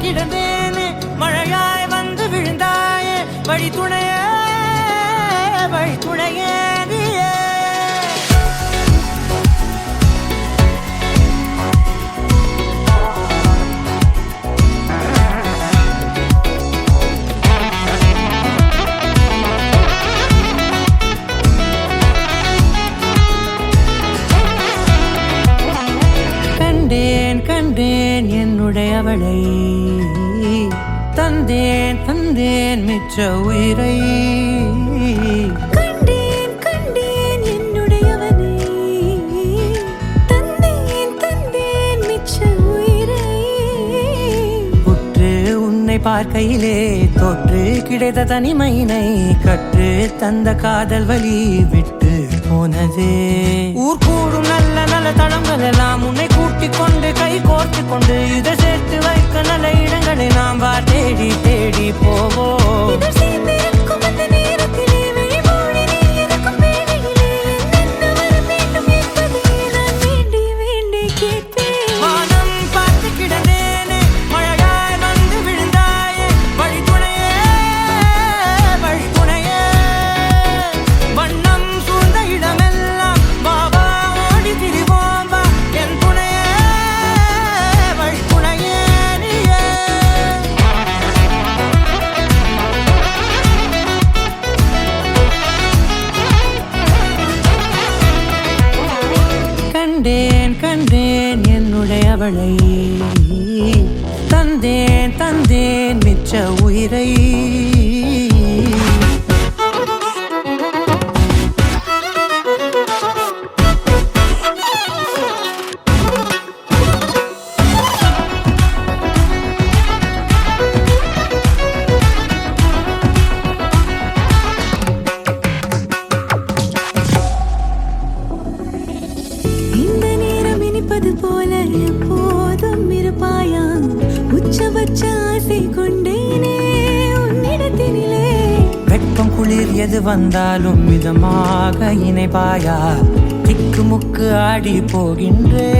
கிடந்தேனே மழையாய் வந்து விழுந்தாயே வழி துணையே நீயே கண்டேன் என்னுடையவளை தந்தேன் மிச்ச உயிரை கண்டேன் என்னுடையவனை தந்தேன் மிச்ச உயிரை உற்று உன்னை பார்க்கையிலே தோற்று கிடைத்த தனிமையினை கற்று தந்த காதல் வழி விட்டு போனதே ஊர் கூடும் நல்ல நல்ல தளங்கள் எல்லாம் உன்னை கூட்டிக் கொண்டு கை கோர்த்து கொண்டு இதை சேர்த்து வைக்க நல்ல இடங்களை நாம் தேடி போவோம் கண்டேன் என்னுடையவளை தந்தேன் மிச்ச உயிரை போல எப்போதும் இருப்பாயா உச்சபட்ச ஆசை கொண்டேனே உன்னிடத்தினிலே வெப்பம் குளிர் எது வந்தாலும் மிதமாக இணைப்பாயா திக்கு முக்கு ஆடி போகின்றே